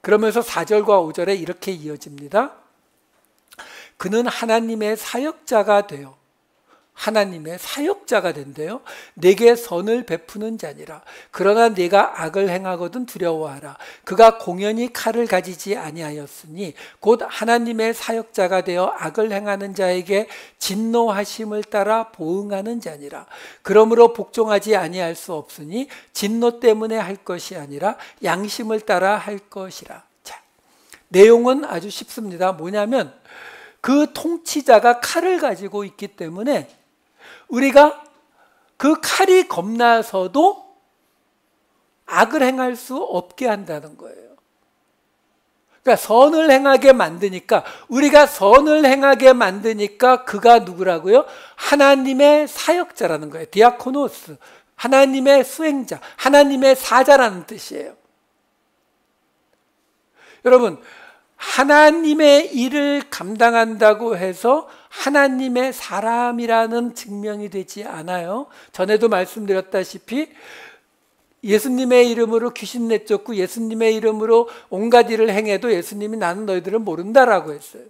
그러면서 4절과 5절에 이렇게 이어집니다. 그는 하나님의 사역자가 되어 하나님의 사역자가 된대요. 내게 선을 베푸는 자니라. 그러나 네가 악을 행하거든 두려워하라. 그가 공연히 칼을 가지지 아니하였으니 곧 하나님의 사역자가 되어 악을 행하는 자에게 진노하심을 따라 보응하는 자니라. 그러므로 복종하지 아니할 수 없으니 진노 때문에 할 것이 아니라 양심을 따라 할 것이라. 자, 내용은 아주 쉽습니다. 뭐냐면 그 통치자가 칼을 가지고 있기 때문에 우리가 그 칼이 겁나서도 악을 행할 수 없게 한다는 거예요. 그러니까 선을 행하게 만드니까, 우리가 선을 행하게 만드니까 그가 누구라고요? 하나님의 사역자라는 거예요. 디아코노스, 하나님의 수행자, 하나님의 사자라는 뜻이에요. 여러분, 하나님의 일을 감당한다고 해서 하나님의 사람이라는 증명이 되지 않아요. 전에도 말씀드렸다시피 예수님의 이름으로 귀신 내쫓고 예수님의 이름으로 온갖 일을 행해도 예수님이 나는 너희들을 모른다라고 했어요.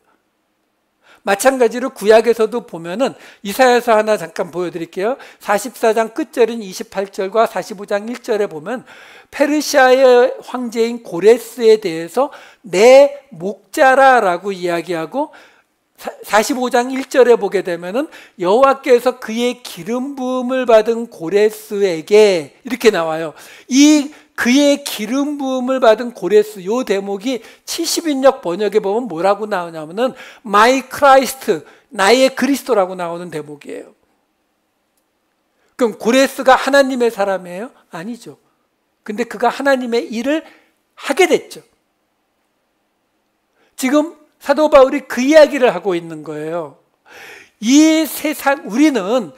마찬가지로 구약에서도 보면은 이사야서 하나 잠깐 보여드릴게요. 44장 끝절인 28절과 45장 1절에 보면 페르시아의 황제인 고레스에 대해서 내 목자라라고 이야기하고 45장 1절에 보게 되면은 여호와께서 그의 기름 부음을 받은 고레스에게 이렇게 나와요. 이 그의 기름 부음을 받은 고레스, 요 대목이 70인역 번역에 보면 뭐라고 나오냐면은 My Christ, 나의 그리스도라고 나오는 대목이에요. 그럼 고레스가 하나님의 사람이에요? 아니죠. 근데 그가 하나님의 일을 하게 됐죠. 지금 사도 바울이 그 이야기를 하고 있는 거예요. 이 세상, 우리는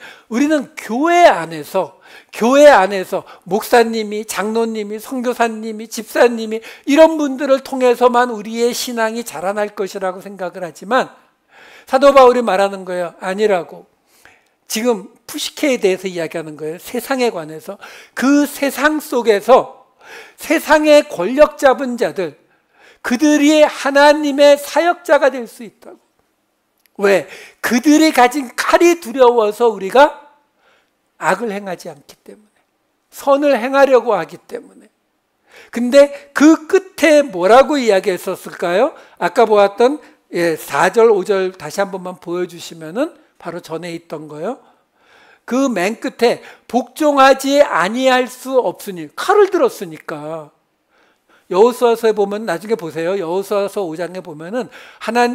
교회 안에서 목사님이, 장로님이, 선교사님이, 집사님이 이런 분들을 통해서만 우리의 신앙이 자라날 것이라고 생각을 하지만 사도 바울이 말하는 거예요. 아니라고. 지금 푸시케에 대해서 이야기하는 거예요. 세상에 관해서. 그 세상 속에서 세상의 권력 잡은 자들, 그들이 하나님의 사역자가 될 수 있다고. 왜? 그들이 가진 칼이 두려워서 우리가 악을 행하지 않기 때문에, 선을 행하려고 하기 때문에. 근데 그 끝에 뭐라고 이야기했었을까요? 아까 보았던 4절, 5절 다시 한 번만 보여주시면은 바로 전에 있던 거요. 그 맨 끝에 복종하지 아니할 수 없으니, 칼을 들었으니까. 여호수아서에 보면 나중에 보세요. 여호수아서 5장에 보면은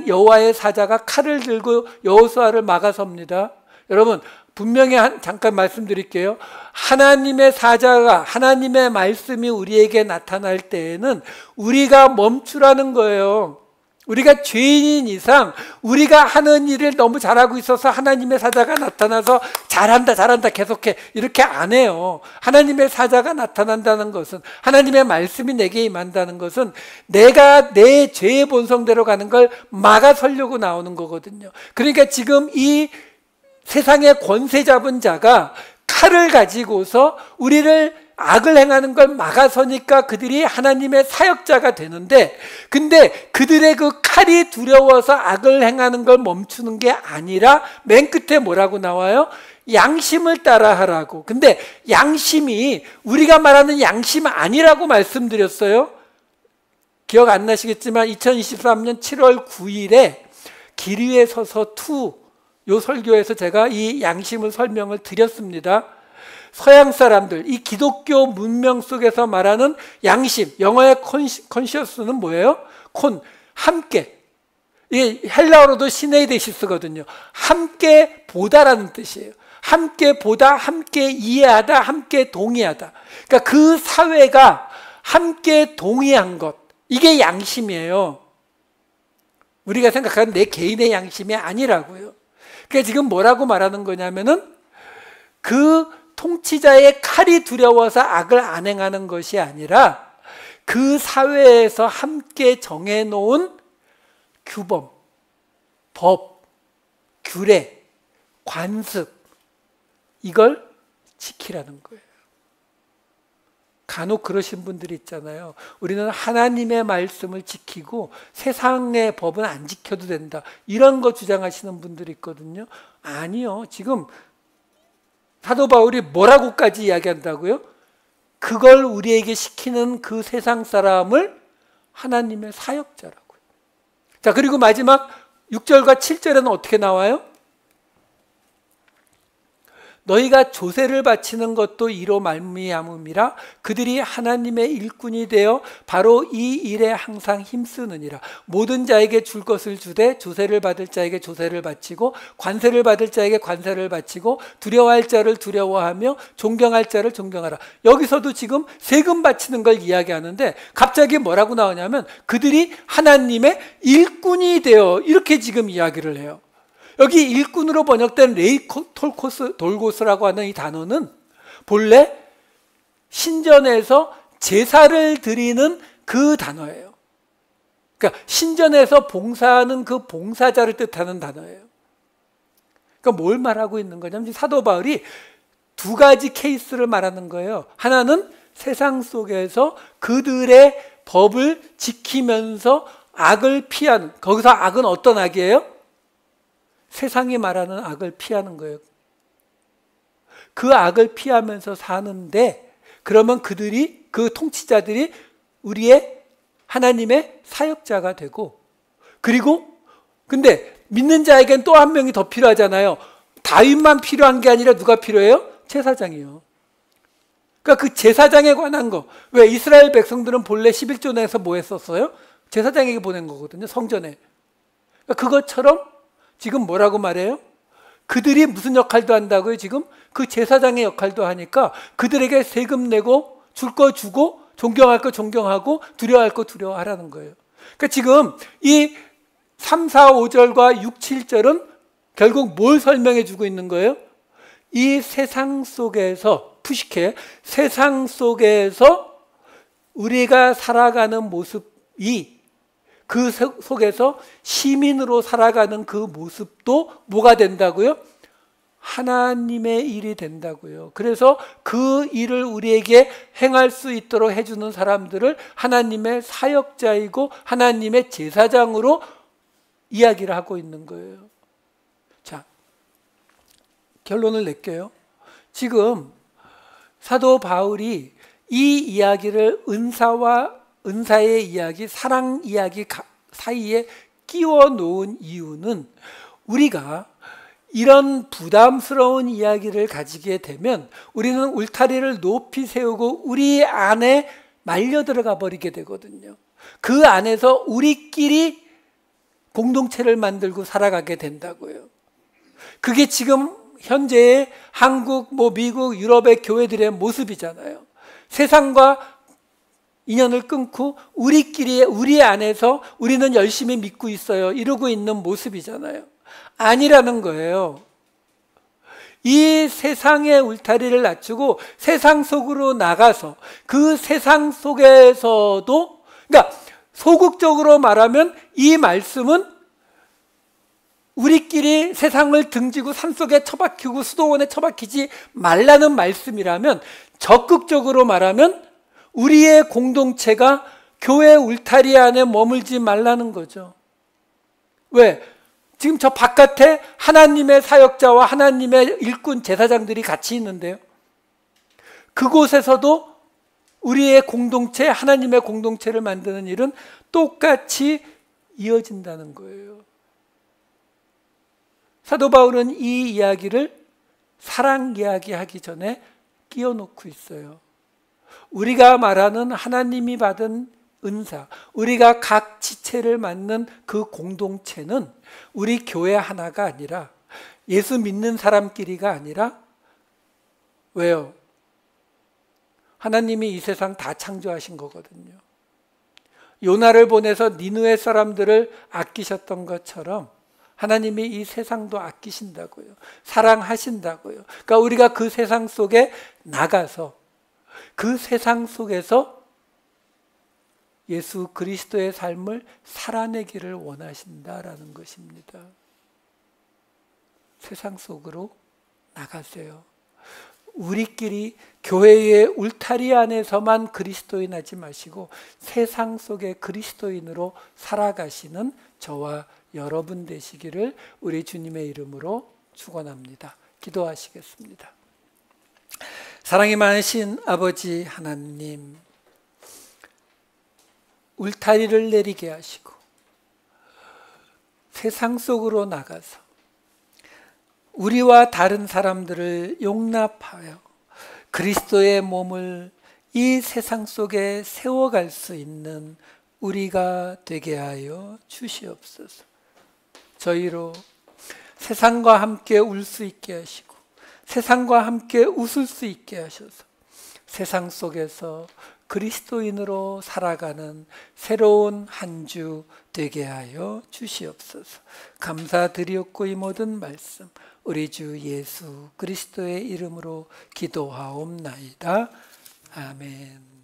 여호와의 사자가 칼을 들고 여호수아를 막아섭니다. 여러분, 분명히 잠깐 말씀드릴게요. 하나님의 사자가, 하나님의 말씀이 우리에게 나타날 때에는 우리가 멈추라는 거예요. 우리가 죄인인 이상 우리가 하는 일을 너무 잘하고 있어서 하나님의 사자가 나타나서 잘한다 계속해 이렇게 안 해요. 하나님의 사자가 나타난다는 것은, 하나님의 말씀이 내게 임한다는 것은 내가 내 죄의 본성대로 가는 걸 막아서려고 나오는 거거든요. 그러니까 지금 이 세상의 권세 잡은 자가 칼을 가지고서 우리를 악을 행하는 걸 막아서니까 그들이 하나님의 사역자가 되는데, 근데 그들의 그 칼이 두려워서 악을 행하는 걸 멈추는 게 아니라 맨 끝에 뭐라고 나와요? 양심을 따라 하라고. 근데 양심이 우리가 말하는 양심 아니라고 말씀드렸어요. 기억 안 나시겠지만 2023년 7월 9일에 길 위에 서서 2 요 설교에서 제가 이 양심을 설명을 드렸습니다. 서양 사람들, 이 기독교 문명 속에서 말하는 양심, 영어의 컨시어스는 뭐예요? 함께. 이게 헬라어로도 시네이데시스거든요. 함께 보다라는 뜻이에요. 함께 보다, 함께 이해하다, 함께 동의하다. 그러니까 그 사회가 함께 동의한 것, 이게 양심이에요. 우리가 생각하는 내 개인의 양심이 아니라고요. 그러니까 지금 뭐라고 말하는 거냐면은 그 통치자의 칼이 두려워서 악을 안 행하는 것이 아니라 그 사회에서 함께 정해놓은 규범, 법, 규례, 관습, 이걸 지키라는 거예요. 간혹 그러신 분들이 있잖아요. 우리는 하나님의 말씀을 지키고 세상의 법은 안 지켜도 된다, 이런 거 주장하시는 분들이 있거든요. 아니요. 지금 사도 바울이 뭐라고까지 이야기한다고요? 그걸 우리에게 시키는 그 세상 사람을 하나님의 사역자라고요. 자, 그리고 마지막 6절과 7절에는 어떻게 나와요? 너희가 조세를 바치는 것도 이로 말미암음이라. 그들이 하나님의 일꾼이 되어 바로 이 일에 항상 힘쓰느니라. 모든 자에게 줄 것을 주되 조세를 받을 자에게 조세를 바치고 관세를 받을 자에게 관세를 바치고 두려워할 자를 두려워하며 존경할 자를 존경하라. 여기서도 지금 세금 바치는 걸 이야기하는데 갑자기 뭐라고 나오냐면 그들이 하나님의 일꾼이 되어, 이렇게 지금 이야기를 해요. 여기 일꾼으로 번역된 돌고스라고 하는 이 단어는 본래 신전에서 제사를 드리는 그 단어예요. 그러니까 신전에서 봉사하는 그 봉사자를 뜻하는 단어예요. 그러니까 뭘 말하고 있는 거냐면 사도 바울이 2가지 케이스를 말하는 거예요. 하나는 세상 속에서 그들의 법을 지키면서 악을 피하는, 거기서 악은 어떤 악이에요? 세상이 말하는 악을 피하는 거예요. 그 악을 피하면서 사는데, 그러면 그들이, 그 통치자들이 우리의 하나님의 사역자가 되고, 그리고 근데 믿는 자에겐 또 한 명이 더 필요하잖아요. 다윗만 필요한 게 아니라 누가 필요해요? 제사장이요. 그러니까 그 제사장에 관한 거, 왜 이스라엘 백성들은 본래 11조 내에서 뭐 했었어요? 제사장에게 보낸 거거든요, 성전에. 그러니까 그것처럼 지금 뭐라고 말해요? 그들이 무슨 역할도 한다고요? 지금 그 제사장의 역할도 하니까 그들에게 세금 내고 줄 거 주고 존경할 거 존경하고 두려워할 거 두려워하라는 거예요. 그러니까 지금 이 3, 4, 5절과 6, 7절은 결국 뭘 설명해 주고 있는 거예요? 이 세상 속에서, 푸시케, 세상 속에서 우리가 살아가는 모습이, 그 속에서 시민으로 살아가는 그 모습도 뭐가 된다고요? 하나님의 일이 된다고요. 그래서 그 일을 우리에게 행할 수 있도록 해주는 사람들을 하나님의 사역자이고 하나님의 제사장으로 이야기를 하고 있는 거예요. 자, 결론을 낼게요. 지금 사도 바울이 이 이야기를 은사의 이야기, 사랑 이야기 사이에 끼워 놓은 이유는 우리가 이런 부담스러운 이야기를 가지게 되면 우리는 울타리를 높이 세우고 우리 안에 말려 들어가 버리게 되거든요. 그 안에서 우리끼리 공동체를 만들고 살아가게 된다고요. 그게 지금 현재의 한국, 미국, 유럽의 교회들의 모습이잖아요. 세상과 인연을 끊고 우리끼리, 우리 안에서 우리는 열심히 믿고 있어요, 이러고 있는 모습이잖아요. 아니라는 거예요. 이 세상의 울타리를 낮추고 세상 속으로 나가서 그 세상 속에서도, 그러니까 소극적으로 말하면 이 말씀은 우리끼리 세상을 등지고 산속에 처박히고 수도원에 처박히지 말라는 말씀이라면, 적극적으로 말하면 우리의 공동체가 교회 울타리 안에 머물지 말라는 거죠. 왜? 지금 저 바깥에 하나님의 사역자와 하나님의 일꾼 제사장들이 같이 있는데요. 그곳에서도 우리의 공동체, 하나님의 공동체를 만드는 일은 똑같이 이어진다는 거예요. 사도 바울은 이 이야기를 사랑 이야기 하기 전에 끼워 놓고 있어요. 우리가 말하는 하나님이 받은 은사, 우리가 각 지체를 맡는 그 공동체는 우리 교회 하나가 아니라, 예수 믿는 사람끼리가 아니라, 왜요? 하나님이 이 세상 다 창조하신 거거든요. 요나를 보내서 니느웨 사람들을 아끼셨던 것처럼 하나님이 이 세상도 아끼신다고요. 사랑하신다고요. 그러니까 우리가 그 세상 속에 나가서 그 세상 속에서 예수 그리스도의 삶을 살아내기를 원하신다라는 것입니다. 세상 속으로 나가세요. 우리끼리 교회의 울타리 안에서만 그리스도인 하지 마시고 세상 속에 그리스도인으로 살아가시는 저와 여러분 되시기를 우리 주님의 이름으로 축원합니다. 기도하시겠습니다. 사랑이 많으신 아버지 하나님, 울타리를 내리게 하시고 세상 속으로 나가서 우리와 다른 사람들을 용납하여 그리스도의 몸을 이 세상 속에 세워갈 수 있는 우리가 되게 하여 주시옵소서. 저희로 세상과 함께 울 수 있게 하시고 세상과 함께 웃을 수 있게 하셔서 세상 속에서 그리스도인으로 살아가는 새로운 한 주 되게 하여 주시옵소서. 감사드리옵고 이 모든 말씀 우리 주 예수 그리스도의 이름으로 기도하옵나이다. 아멘.